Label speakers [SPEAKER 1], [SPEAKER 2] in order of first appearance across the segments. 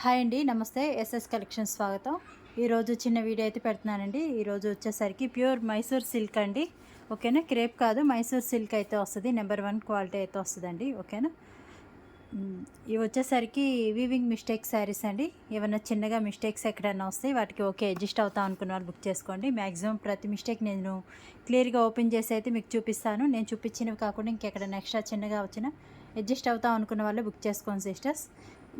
[SPEAKER 1] Hi అండి, నమస్తే. SS collection స్వాగతం. ఈరోజు చిన్న వీడియో అయితే పెడుతున్నానండి. ఈరోజు వచ్చేసరికి ప్యూర్ మైసూర్ సిల్క్ అండి. ఓకేనా, క్రేప్ కాదు, మైసూర్ సిల్క్ అయితే వస్తుంది. నెంబర్ 1 క్వాలిటీ అయితే వస్తుందండి. ఓకేనా. ఇవి వచ్చేసరికి వీవింగ్ మిస్టేక్ శారీస్ అండి. ఏమైనా చిన్నగా మిస్టేక్స్ ఎక్కడైనా వస్తాయి, వాటికి ఓకే అడ్జస్ట్ అవుతాం అనుకున్న వాళ్ళు బుక్ చేసుకోండి. మ్యాక్సిమం ప్రతి మిస్టేక్ నేను క్లియర్గా ఓపెన్ చేసి అయితే మీకు చూపిస్తాను. నేను చూపించినవి కాకుండా ఇంకెక్కడైనా ఎక్స్ట్రా చిన్నగా వచ్చినా అడ్జస్ట్ అవుతాం అనుకున్న వాళ్ళు బుక్ చేసుకోండి sisters.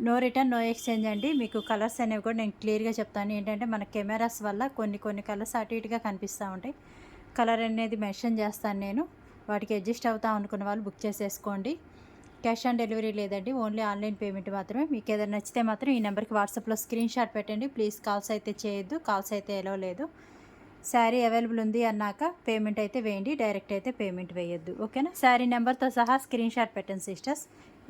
[SPEAKER 1] No return, no exchange అండి. మీకు కలర్స్ అనేవి కూడా నేను క్లియర్గా చెప్తాను. ఏంటంటే మన కెమెరాస్ వల్ల కొన్ని కలర్స్ అటు ఇటుగా కనిపిస్తూ ఉంటాయి. కలర్ అనేది మెన్షన్ చేస్తాను నేను. వాటికి అడ్జస్ట్ అవుతాం అనుకున్న వాళ్ళు బుక్ చేసేసుకోండి. క్యాష్ ఆన్ డెలివరీ లేదండి, ఓన్లీ ఆన్లైన్ పేమెంట్ మాత్రమే. మీకు ఏదైనా నచ్చితే మాత్రం ఈ నెంబర్కి వాట్సాప్లో స్క్రీన్ షాట్ పెట్టండి. ప్లీజ్ కాల్స్ అయితే చేయొద్దు, కాల్స్ అయితే ఎలో లేదు. శారీ అవైలబుల్ ఉంది అన్నాక పేమెంట్ అయితే వేయండి, డైరెక్ట్ అయితే పేమెంట్ వేయొద్దు. ఓకేనా. శారీ నెంబర్తో సహా స్క్రీన్ షాట్ పెట్టండి సిస్టర్స్.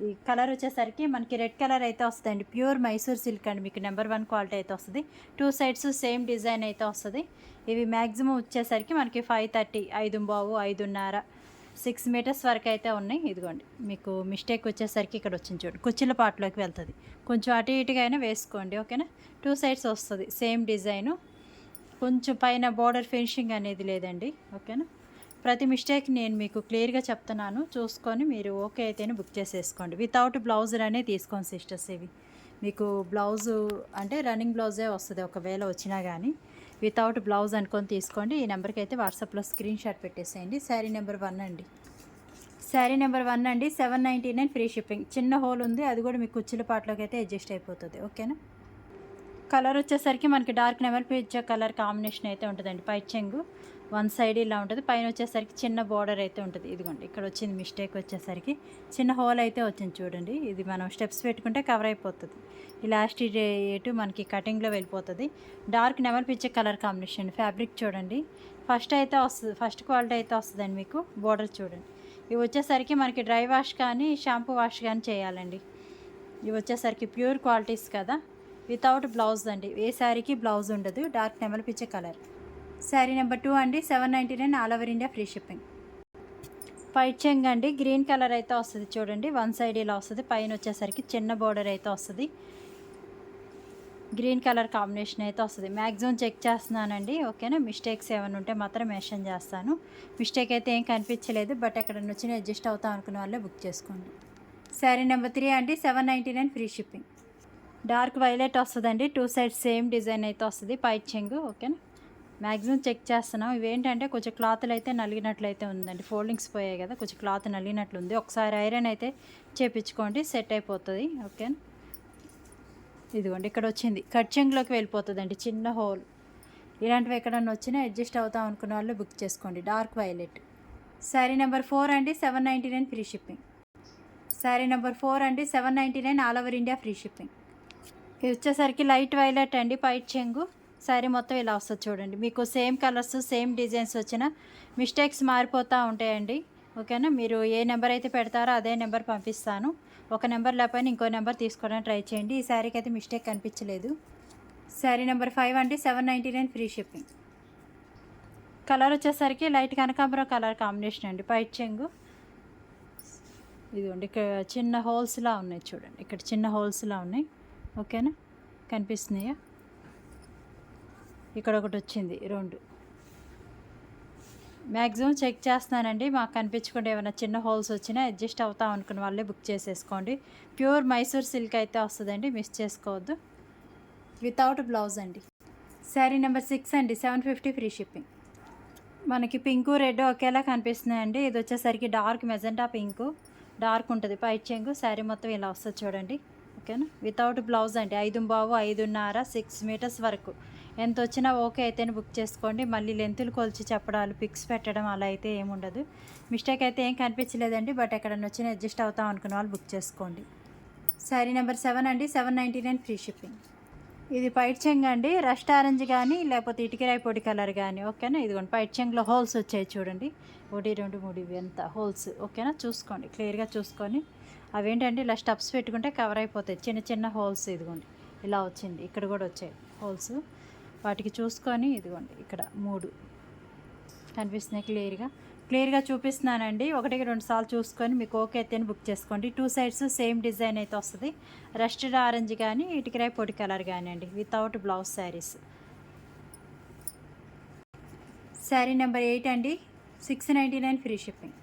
[SPEAKER 1] ఈ కలర్ వచ్చేసరికి మనకి రెడ్ కలర్ అయితే వస్తుందండి. ప్యూర్ మైసూర్ సిల్క్ అండి. మీకు నెంబర్ 1 క్వాలిటీ అయితే వస్తుంది. 2 సైడ్స్ సేమ్ డిజైన్ అయితే వస్తుంది. ఇవి మ్యాక్సిమం వచ్చేసరికి మనకి 5:30, 5:15, 5:30, 6 మీటర్స్ వరకు అయితే ఉన్నాయి. ఇదిగోండి, మీకు మిస్టేక్ వచ్చేసరికి ఇక్కడ వచ్చింది చూడండి, కుచ్చిళ్ళ పాటలోకి వెళ్తుంది. కొంచెం అటు ఇటుగా అయినా వేసుకోండి. ఓకేనా. 2 సైడ్స్ వస్తుంది సేమ్ డిజైను. కొంచెం పైన బోర్డర్ ఫినిషింగ్ అనేది లేదండి. ఓకేనా. ప్రతి మిస్టేక్ నేను మీకు క్లియర్గా చెప్తున్నాను, చూసుకొని మీరు ఓకే అయితేనే బుక్ చేసేసుకోండి. వితౌట్ బ్లౌజ్ అనే తీసుకోండి సిస్టర్స్. ఇవి మీకు బ్లౌజు అంటే రన్నింగ్ బ్లౌజే వస్తుంది ఒకవేళ వచ్చినా కానీ. వితౌట్ బ్లౌజ్ అనుకొని తీసుకోండి. ఈ నెంబర్కి అయితే వాట్సాప్లో స్క్రీన్ షాట్ పెట్టేసేయండి. శారీ నెంబర్ 1 అండి. శారీ నెంబర్ 1 అండి. 799 ఫ్రీ షిప్పింగ్. చిన్న హోల్ ఉంది, అది కూడా మీకు కుచ్చుల పాటలోకి అయితే అడ్జస్ట్ అయిపోతుంది. ఓకేనా. కలర్ వచ్చేసరికి మనకి డార్క్ నెమల్ పిచ్చ కలర్ కాంబినేషన్ అయితే ఉంటుందండి. పై చెంగు 1 సైడ్ ఇలా ఉంటుంది, పైన వచ్చేసరికి చిన్న బార్డర్ అయితే ఉంటుంది. ఇదిగోండి, ఇక్కడ వచ్చింది మిస్టేక్ వచ్చేసరికి చిన్న హోల్ అయితే వచ్చింది చూడండి. ఇది మనం స్టెప్స్ పెట్టుకుంటే కవర్ అయిపోతుంది. ఈ లాస్ట్ రేటు మనకి కటింగ్లో వెళ్ళిపోతుంది. డార్క్ నెమల్ పిచ్చ కలర్ కాంబినేషన్. ఫ్యాబ్రిక్ చూడండి, ఫస్ట్ అయితే వస్తుంది, ఫస్ట్ క్వాలిటీ అయితే వస్తుందండి. మీకు బార్డర్ చూడండి. ఇవి వచ్చేసరికి మనకి డ్రై వాష్ కానీ షాంపూ వాష్ కానీ చేయాలండి. ఇవి వచ్చేసరికి ప్యూర్ క్వాలిటీస్ కదా. వితౌట్ బ్లౌజ్ అండి, ఏ శారీకి బ్లౌజ్ ఉండదు. డార్క్ నెమల్ పిచ్చ కలర్. శారీ నెంబర్ 2 అండి. 799 all over India free shipping. పైట్ చెంగ్ అండి, గ్రీన్ కలర్ అయితే వస్తుంది చూడండి. 1 సైడ్ ఇలా వస్తుంది, పైన వచ్చేసరికి చిన్న బార్డర్ అయితే వస్తుంది. గ్రీన్ కలర్ కాంబినేషన్ అయితే వస్తుంది. మ్యాక్సిమం చెక్ చేస్తున్నానండి. ఓకేనా. మిస్టేక్స్ ఏమైనా ఉంటే మాత్రం మెన్షన్ చేస్తాను. మిస్టేక్ అయితే ఏం కనిపించలేదు, బట్ ఎక్కడ నుంచి అడ్జస్ట్ అవుతాం అనుకున్న వాళ్ళే బుక్ చేసుకోండి. శారీ నెంబర్ 3 అండి. 799 ఫ్రీ షిప్పింగ్. డార్క్ వైలెట్ వస్తుందండి. 2 సైడ్స్ సేమ్ డిజైన్ అయితే వస్తుంది. పైట్ చెంగు. ఓకేనా. మ్యాక్సిమం చెక్ చేస్తున్నాం. ఇవేంటంటే కొంచెం క్లాత్లు అయితే నలిగినట్లయితే ఉందండి. ఫోల్డింగ్స్ పోయాయి కదా, కొంచెం క్లాత్ నలిగినట్లుంది. ఒకసారి ఐరన్ అయితే చేపించుకోండి, సెట్ అయిపోతుంది. ఓకేనా. ఇదిగోండి, ఇక్కడ వచ్చింది కట్ చెంగులోకి వెళ్ళిపోతుందండి, చిన్న హోల్. ఇలాంటివి ఎక్కడన్నా వచ్చినా అడ్జస్ట్ అవుతాం అనుకున్న వాళ్ళు బుక్ చేసుకోండి. Dark violet. శారీ నెంబర్ 4 అండి. 799 ఫ్రీ షిప్పింగ్. శారీ నెంబర్ 4 అండి. 799 all over India free shipping. ఇది వచ్చేసరికి లైట్ వైలెట్ అండి. పైట్ చెంగు. శారీ మొత్తం ఇలా వస్తుంది చూడండి. మీకు సేమ్ కలర్స్ సేమ్ డిజైన్స్ వచ్చిన మిస్టేక్స్ మారిపోతూ ఉంటాయండి. ఓకేనా. మీరు ఏ నెంబర్ అయితే పెడతారో అదే నెంబర్ పంపిస్తాను. ఒక నెంబర్ లేకపోయినా ఇంకో నెంబర్ తీసుకోవడానికి ట్రై చేయండి. ఈ శారీకి అయితే మిస్టేక్ కనిపించలేదు. శారీ నెంబర్ 5 అండి. 799 ఫ్రీ షిప్పింగ్. కలర్ వచ్చేసరికి లైట్ కనకాంబరం కలర్ కాంబినేషన్ అండి. పైట్ చెంగు. ఇదిగోండి, ఇక్కడ చిన్న హోల్స్లా ఉన్నాయి చూడండి, ఇక్కడ చిన్న హోల్స్లా ఉన్నాయి. ఓకేనా. కనిపిస్తున్నాయా. ఇక్కడ ఒకటి వచ్చింది 2. మ్యాక్సిమం చెక్ చేస్తున్నానండి. మాకు కనిపించకుండా ఏమైనా చిన్న హోల్స్ వచ్చినా అడ్జస్ట్ అవుతాం అనుకున్న వాళ్ళే బుక్ చేసేసుకోండి. ప్యూర్ మైసూర్ సిల్క్ అయితే వస్తుందండి, మిస్ చేసుకోవద్దు. వితౌట్ బ్లౌజ్ అండి. శారీ నెంబర్ 6 అండి. 750 ఫ్రీ షిప్పింగ్. మనకి పింకు రెడ్ ఒకేలా కనిపిస్తున్నాయండి. ఇది వచ్చేసరికి డార్క్ మెజెంటా పింకు. డార్క్ ఉంటుంది. పైట్ చెంగు. శారీ మొత్తం ఇలా వస్తుంది చూడండి. ఓకేనా. వితౌట్ బ్లౌజ్ అండి. 5:15, 5:30, 6 మీటర్స్ వరకు ఎంత వచ్చినా ఓకే అయితేనే బుక్ చేసుకోండి. మళ్ళీ లెంతులు కొలిచి చెప్పడాలు, పిక్స్ పెట్టడం అలా అయితే ఏముండదు. మిస్టేక్ అయితే ఏం కనిపించలేదండి, బట్ ఎక్కడన్నా వచ్చినా అడ్జస్ట్ అవుతాం అనుకున్న వాళ్ళు బుక్ చేసుకోండి. శారీ నెంబర్ 7 అండి. 799 ఫ్రీ షిప్పింగ్. ఇది పైట్ చెంగ్ అండి. రస్ట్ ఆరెంజ్ కానీ లేకపోతే ఇటుకరాయి పొడి కలర్ కానీ. ఓకేనా. ఇదిగోండి, పైట్ చెంగ్లో హోల్స్ వచ్చాయి చూడండి. 1, 2, 3 ఇవి ఎంత హోల్స్. ఓకేనా. చూసుకోండి, క్లియర్గా చూసుకొని. అవేంటంటే ఇలా స్టెప్స్ పెట్టుకుంటే కవర్ అయిపోతాయి, చిన్న చిన్న హోల్స్. ఇదిగోండి, ఇలా వచ్చింది. ఇక్కడ కూడా వచ్చాయి హోల్స్. వాటికి చూసుకొని ఇదిగోండి, ఇక్కడ 3 కనిపిస్తున్నాయి క్లియర్గా. క్లియర్గా చూపిస్తున్నానండి. ఒకటికి 2 సార్లు చూసుకొని మీకు ఓకే అయితేనే బుక్ చేసుకోండి. 2 సైడ్స్ సేమ్ డిజైన్ అయితే వస్తుంది. రస్టెడ్ ఆరెంజ్ కానీ ఇటుకరాయి పొడి కలర్ కానీ అండి, without blouse saris. Sari number 8 అండి, 699 ఫ్రీ షిప్పింగ్.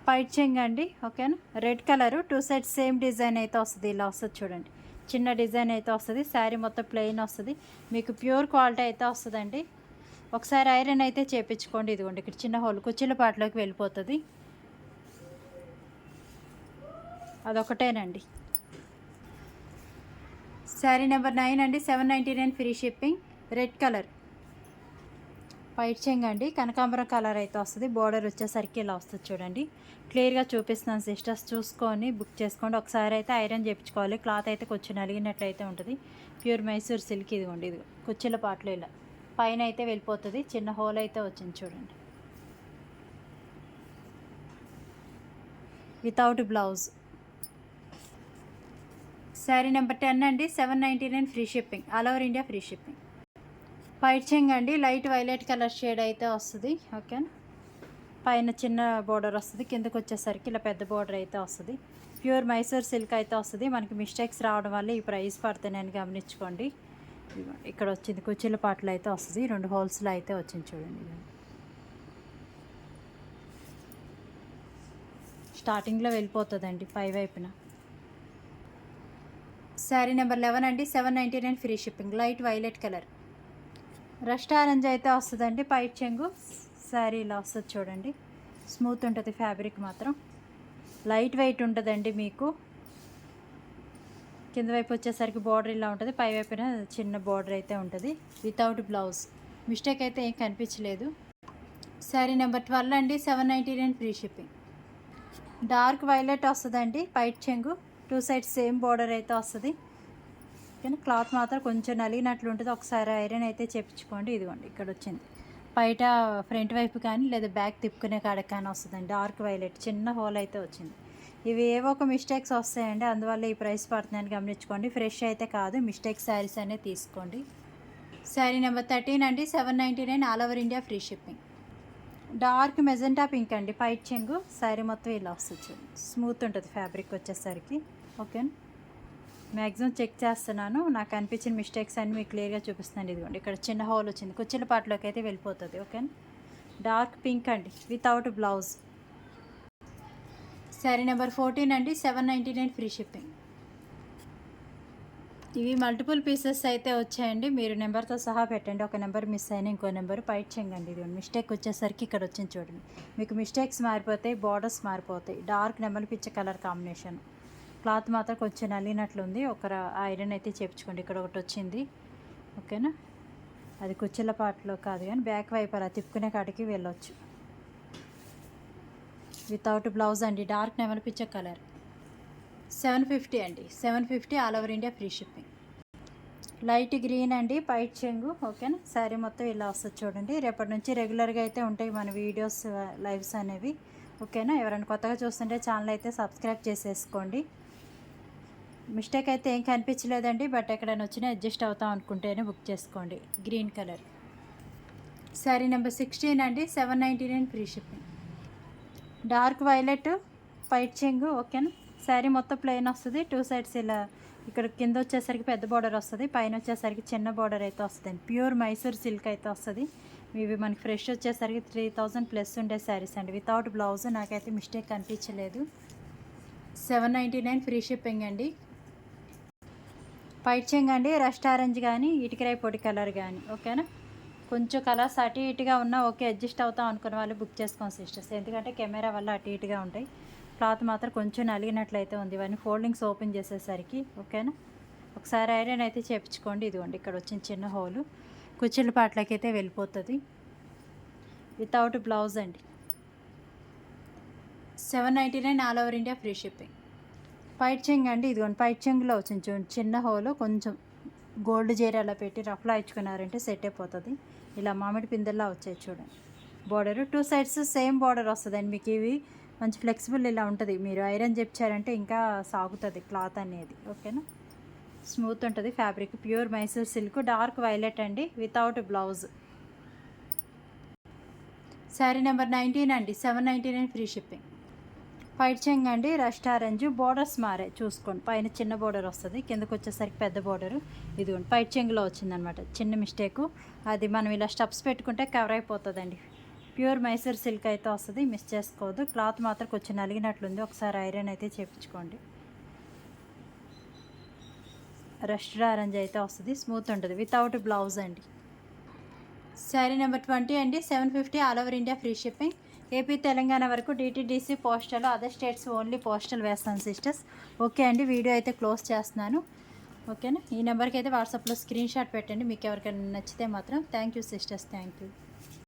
[SPEAKER 1] పైట్ చెంగ్ అండి, ఓకేనా. Red colour, 2 sides same design అయితే వస్తుంది. ఇలా వస్తుంది చూడండి, చిన్న డిజైన్ అయితే వస్తుంది. శారీ మొత్తం ప్లెయిన్ వస్తుంది. మీకు ప్యూర్ క్వాలిటీ అయితే వస్తుందండి. ఒకసారి ఐరన్ అయితే చేపించుకోండి. ఇదిగోండి ఇక్కడ చిన్న హోల్ కుచ్చిళ్ళ పాటలోకి వెళ్ళిపోతుంది. అదొకటేనండి. శారీ నెంబర్ 9 అండి, 799 free shipping. Red colour white చెంగ్ అండి, కనకాంబరం కలర్ అయితే వస్తుంది. బోర్డర్ వచ్చేసరికి ఇలా వస్తుంది చూడండి. క్లియర్గా చూపిస్తున్నాను సిస్టర్స్, చూసుకొని బుక్ చేసుకోండి. ఒకసారి అయితే ఐరన్ చేయించుకోవాలి. క్లాత్ అయితే కొంచెం నలిగినట్లయితే ఉంటుంది. Pure Mysore silk. ఇదిగోండి, ఇది కుచ్చిళ్ళ పాటలు ఇలా పైన అయితే వెళ్ళిపోతుంది. చిన్న హోల్ అయితే వచ్చింది చూడండి, వితౌట్ బ్లౌజ్. శారీ నెంబర్ 10 అండి, 799 free shipping. All over India free shipping. White చెంగ్ అండి, లైట్ వైలెట్ కలర్ షేడ్ అయితే వస్తుంది. ఓకే, పైన చిన్న బోర్డర్ వస్తుంది, కిందకు వచ్చేసరికి ఇలా పెద్ద బోర్డర్ అయితే వస్తుంది. ప్యూర్ మైసూర్ సిల్క్ అయితే వస్తుంది. మనకి మిస్టేక్స్ రావడం వల్ల ఈ ప్రైస్ పడుతున్నాయని గమనించుకోండి. ఇక్కడ వచ్చింది కుచ్చిళ్ళ పాటలు అయితే వస్తుంది. 2 హోల్స్లో అయితే వచ్చింది చూడండి. స్టార్టింగ్లో వెళ్ళిపోతుందండి పై వైపున. శారీ నెంబర్ 11 అండి, 799 free shipping. Light violet colour, rust orange అయితే వస్తుందండి. పైట్ చెంగు శారీ ఇలా వస్తుంది చూడండి. స్మూత్ ఉంటుంది ఫ్యాబ్రిక్ మాత్రం. లైట్ వెయిట్ ఉంటుందండి. మీకు కింద వైపు వచ్చేసరికి బార్డర్ ఇలా ఉంటుంది, పై వైపున చిన్న బార్డర్ అయితే ఉంటుంది. Without blouse. మిస్టేక్ అయితే ఏం కనిపించలేదు. శారీ నెంబర్ 12 అండి, 799 ఫ్రీ షిప్పింగ్. డార్క్ వైలెట్ వస్తుందండి, పైట్ చెంగు. 2 సైడ్స్ సేమ్ బార్డర్ అయితే వస్తుంది. కానీ క్లాత్ మాత్రం కొంచెం నలిగినట్లు ఉంటుంది. ఒకసారి ఐరన్ అయితే చేయించుకోండి. ఇదిగోండి ఇక్కడ వచ్చింది. బయట ఫ్రంట్ వైపు కానీ లేదా బ్యాక్ తిప్పుకునే కాడకి కానీ వస్తుందండి. డార్క్ వైలెట్ చిన్న హోల్ అయితే వచ్చింది. ఇవి ఏవో ఒక మిస్టేక్స్ వస్తాయండి, అందువల్ల ఈ ప్రైస్ పడుతుందని గమనించుకోండి. ఫ్రెష్ అయితే కాదు, మిస్టేక్ శారీస్ అనేది తీసుకోండి. శారీ నెంబర్ 13 అండి, 799 all over India free shipping. Dark magenta pink అండి, పైట్ చెంగు. శారీ మొత్తం ఇలా వస్తుంది. స్మూత్ ఉంటుంది ఫ్యాబ్రిక్ వచ్చేసరికి. ఓకే, మ్యాక్సిమం చెక్ చేస్తున్నాను. నాకు అనిపించిన మిస్టేక్స్ అన్ని మీకు క్లియర్గా చూపిస్తున్నాను. ఇదిగోండి ఇక్కడ చిన్న హోల్ వచ్చింది, కుచ్చిళ్ళ పాటలోకి అయితే వెళ్ళిపోతుంది. ఓకే, డార్క్ పింక్ అండి, వితౌట్ బ్లౌజ్. శారీ నెంబర్ 14 అండి, 799 ఫ్రీ షిప్పింగ్. ఇవి మల్టిపుల్ పీసెస్ అయితే వచ్చాయండి. మీరు నెంబర్తో సహా పెట్టండి. ఒక నెంబర్ మిస్ అయినా ఇంకో నెంబర్ పైట్ చెంగండి. ఇది మిస్టేక్ వచ్చేసరికి ఇక్కడ వచ్చింది చూడండి. మీకు మిస్టేక్స్ మారిపోతాయి, బార్డర్స్ మారిపోతాయి. డార్క్ నెమలి పిచ్చ కలర్ కాంబినేషన్. క్లాత్ మాత్రం కొంచెం నలిగినట్లుంది. ఒక ఐరన్ అయితే చేయించుకోండి. ఇక్కడ ఒకటి వచ్చింది. ఓకేనా, అది కుచ్చిళ్ళ పాటలో కాదు కానీ బ్యాక్ వైపు అలా తిప్పుకునే కాడికి వెళ్ళొచ్చు. వితౌట్ బ్లౌజ్ అండి, డార్క్ నెమలి పిచ్చ కలర్. 750 అండి, 750 all over India free shipping. Light green అండి, పైట్ చెంగు. ఓకేనా, శారీ మొత్తం ఇలా వస్తుంది చూడండి. రేపటి నుంచి రెగ్యులర్గా అయితే ఉంటాయి మన వీడియోస్, లైవ్స్ అనేవి. ఓకేనా, ఎవరైనా కొత్తగా చూస్తుంటే ఛానల్ అయితే సబ్స్క్రైబ్ చేసేసుకోండి. మిస్టేక్ అయితే ఏం కనిపించలేదండి, బట్ ఎక్కడైనా వచ్చినా అడ్జస్ట్ అవుతాం అనుకుంటేనే బుక్ చేసుకోండి. Green colour. శారీ నెంబర్ 16 అండి, 799 ఫ్రీ షిప్పింగ్. డార్క్ వైలెట్, పైట్ చెంగు. ఓకేనా, శారీ మొత్తం ప్లెయిన్ వస్తుంది. 2 సైడ్స్ ఇలా ఇక్కడ కింద వచ్చేసరికి పెద్ద బార్డర్ వస్తుంది, పైన వచ్చేసరికి చిన్న బార్డర్ అయితే వస్తుంది. ప్యూర్ మైసూర్ సిల్క్ అయితే వస్తుంది. ఇవి మనకి ఫ్రెష్ వచ్చేసరికి 3000 ప్లస్ ఉండే శారీస్ అండి, వితౌట్ బ్లౌజ్. నాకైతే మిస్టేక్ కనిపించలేదు. 799 ఫ్రీ షిప్పింగ్ అండి. పైట్ చెంగ్ అండి, రస్ట్ ఆరెంజ్ కానీ ఇటుకరాయి పొడి కలర్ కానీ. ఓకేనా, కొంచెం కలర్స్ అటు ఇటుగా ఉన్నా ఓకే, అడ్జస్ట్ అవుతాం అనుకున్న వాళ్ళు బుక్ చేసుకోండి సిస్టర్స్. ఎందుకంటే కెమెరా వల్ల అటు ఇటుగా ఉంటాయి. క్లాత్ మాత్రం కొంచెం నలిగినట్లయితే ఉంది. ఇవన్నీ ఫోల్డింగ్స్ ఓపెన్ చేసేసరికి. ఓకేనా, ఒకసారి ఐరన్ అయితే చేయించుకోండి. ఇదిగోండి ఇక్కడ వచ్చిన చిన్న హోలు కుచ్చిళ్ళ పాటలకి అయితే వెళ్ళిపోతుంది. వితౌట్ బ్లౌజ్ అండి. 799 all over India free shipping. పైట్ చెంగ్ అండి, ఇదిగోండి పైట్ చెంగులో వచ్చింది చూడండి చిన్న హోలు. కొంచెం గోల్డ్ జేర్ అలా పెట్టి రఫ్లా ఇచ్చుకున్నారంటే సెట్ అయిపోతుంది. ఇలా మామిడి పిందెల్లా వచ్చాయి చూడండి. బార్డర్ 2 సైడ్స్ సేమ్ బార్డర్ వస్తుందండి. మీకు ఇవి మంచి ఫ్లెక్సిబుల్ ఇలా ఉంటుంది. మీరు ఐరన్ చెప్పారంటే ఇంకా సాగుతుంది క్లాత్ అనేది. ఓకేనా, స్మూత్ ఉంటుంది fabric. Pure Mysore silk, dark violet అండి, వితౌట్ బ్లౌజ్. శారీ నెంబర్ 19 అండి, 799 ఫ్రీ షిప్పింగ్. పైట్ చెంగ్ అండి, రస్ట్ ఆరెంజ్, బోర్డర్స్ మారే చూసుకోండి. పైన చిన్న బోర్డర్ వస్తుంది, కిందకు వచ్చేసరికి పెద్ద బోర్డరు. ఇదిగోండి పైట్ చెంగులో వచ్చిందనమాట, చిన్న మిస్టేకు. అది మనం ఇలా స్టెప్స్ పెట్టుకుంటే కవర్ అయిపోతుందండి. ప్యూర్ మైసూర్ సిల్క్ అయితే వస్తుంది, మిస్ చేసుకోవద్దు. క్లాత్ మాత్రం కొంచెం నలిగినట్లుంది, ఒకసారి ఐరన్ అయితే చేయించుకోండి. రస్ట్ ఆరెంజ్ అయితే వస్తుంది, స్మూత్ ఉంటుంది, వితౌట్ బ్లౌజ్ అండి. శారీ నెంబర్ 20 అండి, 750 all over India free shipping. AP Telangana వరకు DTDC postal, other states only postal వేస్తాను సిస్టర్స్. ఓకే అండి, వీడియో అయితే క్లోజ్ చేస్తున్నాను. ఓకేనా, ఈ నెంబర్కి అయితే వాట్సాప్లో స్క్రీన్ షాట్ పెట్టండి మీకు ఎవరికైనా నచ్చితే మాత్రం. Thank you sisters, thank you.